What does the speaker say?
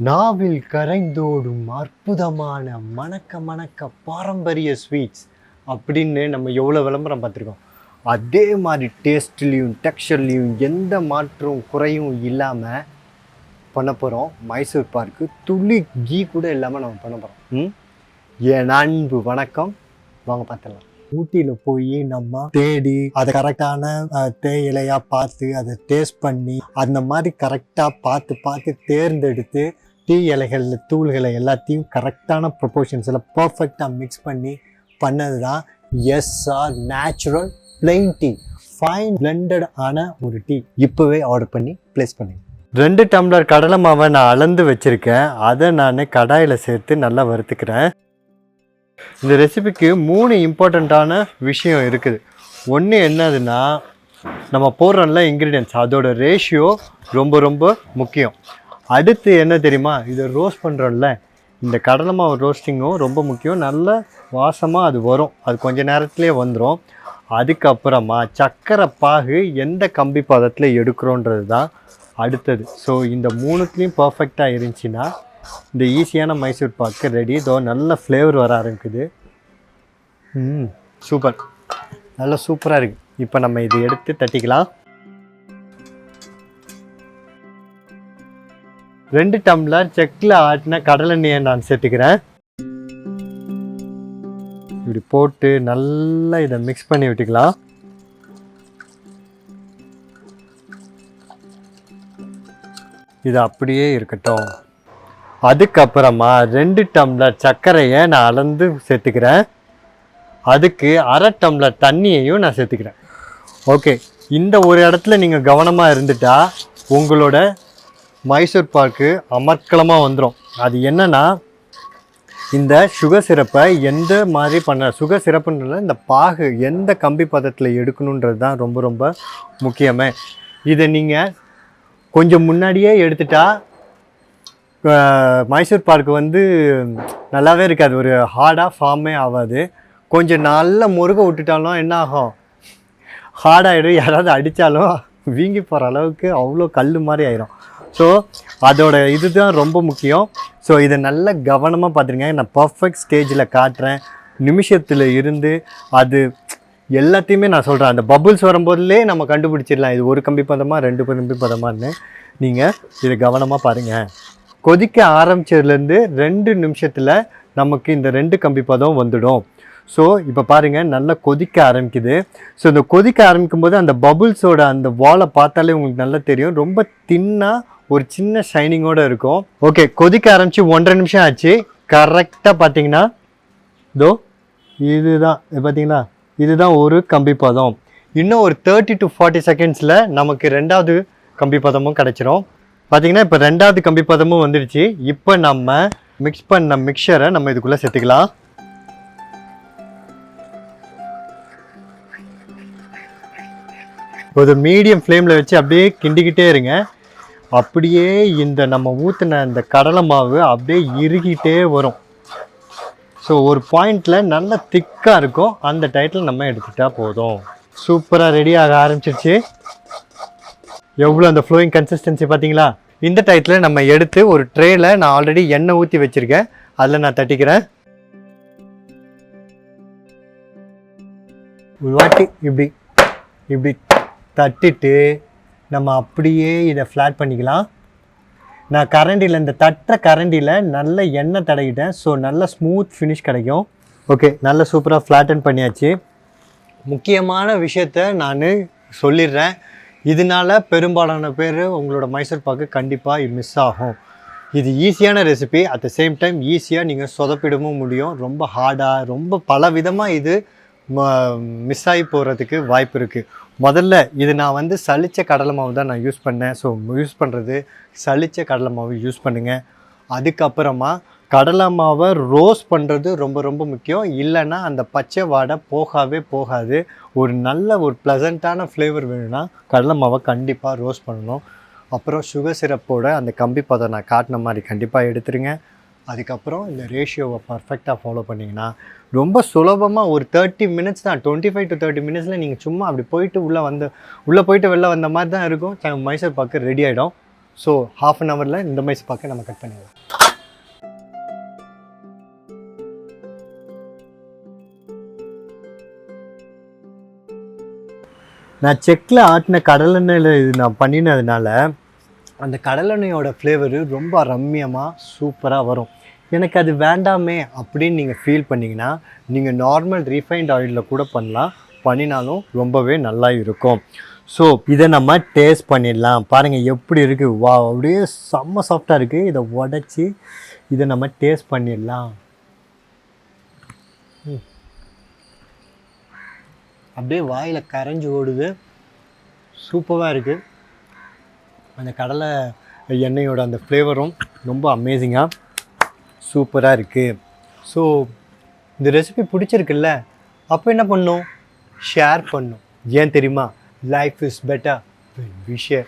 நாவில் கரைந்தோடும் அற்புதமான மணக்க மணக்க பாரம்பரிய ஸ்வீட்ஸ் அப்படின்னு நம்ம எவ்வளோ விளம்பரம் பார்த்துருக்கோம். அதே மாதிரி டேஸ்ட்லேயும் டெக்ஸ்சர்லேயும் எந்த மாற்றம் குறையும் இல்லாமல் பண்ண போகிறோம். மைசூர் பாக்கு துளி கீ கூட இல்லாமல் நம்ம பண்ண போகிறோம். என் அன்பு வணக்கம், வாங்க பார்த்துடலாம். ஊட்டியில் போய் நம்ம தேடி அதை கரெக்டான தேயிலையாக பார்த்து அதை டேஸ்ட் பண்ணி அந்த மாதிரி கரெக்டாக பார்த்து தேர்ந்தெடுத்து டீ இலைகளில் தூள்களை எல்லாத்தையும் கரெக்டான ப்ரொபோர்ஷன்ஸில் பர்ஃபெக்டாக மிக்ஸ் பண்ணி பண்ணது தான் SR natural plain tea, fine blended ஆன ஒரு டீ. இப்போவே ஆர்டர் பண்ணி ப்ளேஸ் பண்ணுங்க. 2 டம்ளர் கடலை மாவை நான் அளந்து வச்சுருக்கேன். அதை நான் கடாயில் சேர்த்து நல்லா வறுத்துக்கிறேன். இந்த ரெசிபிக்கு 3 இம்பார்ட்டண்ட்டான விஷயம் இருக்குது. ஒன்று என்னதுன்னா, நம்ம போடுறோம்ல இன்க்ரீடியன்ட்ஸ், அதோட ரேஷியோ ரொம்ப முக்கியம். அடுத்து என்ன தெரியுமா, இதை ரோஸ்ட் பண்ணுறோம்ல, இந்த கடலை மாவு ரோஸ்டிங்கும் ரொம்ப முக்கியம். நல்ல வாசமாக அது வரும், அது கொஞ்சம் நேரத்துலேயே வந்துடும். அதுக்கப்புறமா சர்க்கரை பாகு எந்த கம்பி பதத்தில் எடுக்கிறோன்றது தான் அடுத்தது. ஸோ இந்த 3த்துலேயும் பர்ஃபெக்டாக இருந்துச்சுன்னா இந்த ஈஸியான மைசூர் பாக்கு ரெடி. இதோ நல்ல ஃப்ளேவர் வர ஆரம்பிக்குது. சூப்பர், நல்லா சூப்பராக இருக்குது. இப்போ நம்ம இதை எடுத்து தட்டிக்கலாம். 2 டம்ளர் செக்கில் ஆட்டின கடலெண்ணெயை நான் சேர்த்துக்கிறேன். இப்படி போட்டு நல்லா இதை மிக்ஸ் பண்ணி விட்டுக்கலாம். இது அப்படியே இருக்கட்டும். அதுக்கப்புறமா 2 டம்ளர் சர்க்கரையை நான் அளந்து சேர்த்துக்கிறேன். அதுக்கு 1/2 டம்ளர் தண்ணியையும் நான் சேர்த்துக்கிறேன். ஓகே, இந்த ஒரு இடத்துல நீங்கள் கவனமாக இருந்துட்டா உங்களோட மைசூர் பாக்கு அமர்க்கலமாக வந்துடும். அது என்னென்னா, இந்த சுகர் சிரப்பை எந்த மாதிரி சுகர் சிரப்புன்றதுல இந்த பாகு எந்த கம்பி பதத்தில் எடுக்கணுன்றது தான் ரொம்ப முக்கியமே. இதை நீங்கள் கொஞ்சம் முன்னாடியே எடுத்துட்டா மைசூர் பாக்கு நல்லாவே இருக்காது, ஒரு ஹார்டாக ஃபார்மே ஆகாது. கொஞ்சம் நல்ல முருகை விட்டுட்டாலும் என்ன ஆகும், ஹார்டாகிடும். யாராவது அடித்தாலும் வீங்கி போகிற அளவுக்கு அவ்வளோ கல் மாதிரி ஆயிரும். ஸோ அதோட இதுதான் ரொம்ப முக்கியம். ஸோ இதை நல்ல கவனமாக பார்த்துருங்க. நான் பர்ஃபெக்ட் ஸ்டேஜில் காட்டுறேன். நிமிஷத்தில் இருந்து அது எல்லாத்தையுமே நான் சொல்கிறேன். அந்த பபுள்ஸ் வரும்போதுலே நம்ம கண்டுபிடிச்சிடலாம் இது ஒரு கம்பி பதமாக 2 கம்பி பதமானு. நீங்கள் இதை கவனமாக பாருங்கள். கொதிக்க ஆரம்பிச்சதுலேருந்து 2 நிமிஷத்தில் நமக்கு இந்த 2 கம்பி பதம் வந்துடும். ஸோ இப்போ பாருங்கள், நல்லா கொதிக்க ஆரம்பிக்குது. ஸோ இந்த கொதிக்க ஆரம்பிக்கும் போது அந்த பபுள்ஸோட அந்த வாலை பார்த்தாலே உங்களுக்கு நல்லா தெரியும். ரொம்ப தின்னாக ஒரு சின்ன ஷைனிங்கோடு இருக்கும். ஓகே, கொதிக்க ஆரம்பித்து 1.5 நிமிஷம் ஆச்சு. கரெக்டாக பார்த்தீங்கன்னா இதோ இதுதான், பார்த்தீங்களா, இதுதான் ஒரு கம்பி பதம். இன்னும் ஒரு 30 to 40 செகண்ட்ஸில் நமக்கு 2வது கம்பி பதமும் கிடச்சிரும். பார்த்தீங்கன்னா இப்போ 2வது கம்பி பதமும் வந்துடுச்சு. இப்போ நம்ம மிக்ஸ் பண்ண மிக்சரை நம்ம இதுக்குள்ளே சேர்த்துக்கலாம். ஒரு மீடியம் ஃப்ளேமில் வச்சு அப்படியே கிண்டிக்கிட்டே இருங்க. அப்படியே இந்த நம்ம ஊற்றின இந்த கடலை மாவு அப்படியே இறுகிட்டே வரும். ஸோ ஒரு பாயிண்டில் நல்லா திக்காக இருக்கும். அந்த டயத்தில் நம்ம எடுத்துகிட்டா போதும். சூப்பராக ரெடி ஆக ஆரம்பிச்சிருச்சு. எவ்வளோ அந்த ஃப்ளோயிங் கன்சிஸ்டன்சி பார்த்தீங்களா? இந்த டயத்தில் நம்ம எடுத்து ஒரு ட்ரேயில் நான் ஆல்ரெடி எண்ணெய் ஊற்றி வச்சுருக்கேன், அதில் நான் தட்டிக்கிறேன். ஒரு வாட்டி இப்படி தட்டிட்டு நம்ம அப்படியே இதை ஃப்ளாட் பண்ணிக்கலாம். நான் கரண்டியில், இந்த தட்டுற கரண்டியில் நல்ல எண்ணெய் தடவிட்டேன். ஸோ நல்ல ஸ்மூத் ஃபினிஷ் கிடைக்கும். ஓகே, நல்ல சூப்பராக ஃப்ளாட்டன் பண்ணியாச்சு. முக்கியமான விஷயத்த நான் சொல்லிடுறேன். இதனால் பெரும்பாலான பேர் உங்களோட மைசூர் பாக்கு கண்டிப்பாக மிஸ் ஆகும். இது ஈஸியான recipe, at the same time ஈஸியாக நீங்கள் சொதப்பிடவும் முடியும். ரொம்ப ஹார்டாக, ரொம்ப பல விதமாக இது மிஸ் ஆகி போகிறதுக்கு வாய்ப்பு இருக்குது. முதல்ல இது நான் சளிச்ச கடலை மாவு தான் நான் யூஸ் பண்ணேன். ஸோ யூஸ் பண்ணுறது சளிச்ச கடலை மாவு யூஸ் பண்ணுங்கள். அதுக்கப்புறமா கடலை மாவை ரோஸ்ட் பண்ணுறது ரொம்ப முக்கியம். இல்லைன்னா அந்த பச்சை வாடை போகாது. ஒரு நல்ல ஒரு ப்ளசண்ட்டான ஃப்ளேவர் வேணும்னா கடலை மாவை கண்டிப்பாக ரோஸ்ட் பண்ணணும். அப்புறம் சுகர் சிரப்போட அந்த கம்பி பதம் நான் காட்டின மாதிரி கண்டிப்பாக எடுத்துருங்க. அதுக்கப்புறம் இந்த ரேஷியோவை பர்ஃபெக்டாக ஃபாலோ பண்ணிங்கன்னா ரொம்ப சுலபமாக ஒரு 30 மினிட்ஸ் தான், 25 to 30 மினிட்ஸில் நீங்கள் சும்மா அப்படி போயிட்டு உள்ளே போயிட்டு வெளில வந்த மாதிரி தான் இருக்கும். மைசூர் பாக்கு ரெடி ஆகிடும். ஸோ ஹாஃப் அன் ஹவரில் இந்த மைசூர் பாக்கை நம்ம கட் பண்ணிடலாம். நான் செக்கில் ஆட்டின கடலெண்ணெயில் இது நான் பண்ணினதுனால அந்த கடலெண்ணெயோட ஃப்ளேவரு ரொம்ப ரம்மியமாக சூப்பராக வரும். எனக்கு அது வேண்டாமே அப்படின்னு நீங்கள் ஃபீல் பண்ணிங்கன்னா நீங்கள் நார்மல் ரீஃபைண்ட் ஆயிலில் கூட பண்ணலாம், பண்ணினாலும் ரொம்பவே நல்லா இருக்கும். ஸோ இதை நம்ம டேஸ்ட் பண்ணிடலாம். பாருங்கள் எப்படி இருக்குது. வா, அப்படியே செம்ம சாஃப்டாக இருக்குது. இதை உடச்சி இதை நம்ம டேஸ்ட் பண்ணிடலாம். அப்படியே வாயில் கரைஞ்சி ஓடுது. சூப்பராக இருக்குது. அந்த கடலை எண்ணெயோட அந்த ஃப்ளேவரும் ரொம்ப அமேசிங்காக சூப்பராக இருக்குது. ஸோ இந்த ரெசிபி பிடிச்சிருக்குல்ல, அப்போ என்ன பண்ணணும்? ஷேர் பண்ணணும். ஏன் தெரியுமா? Life is better when we share.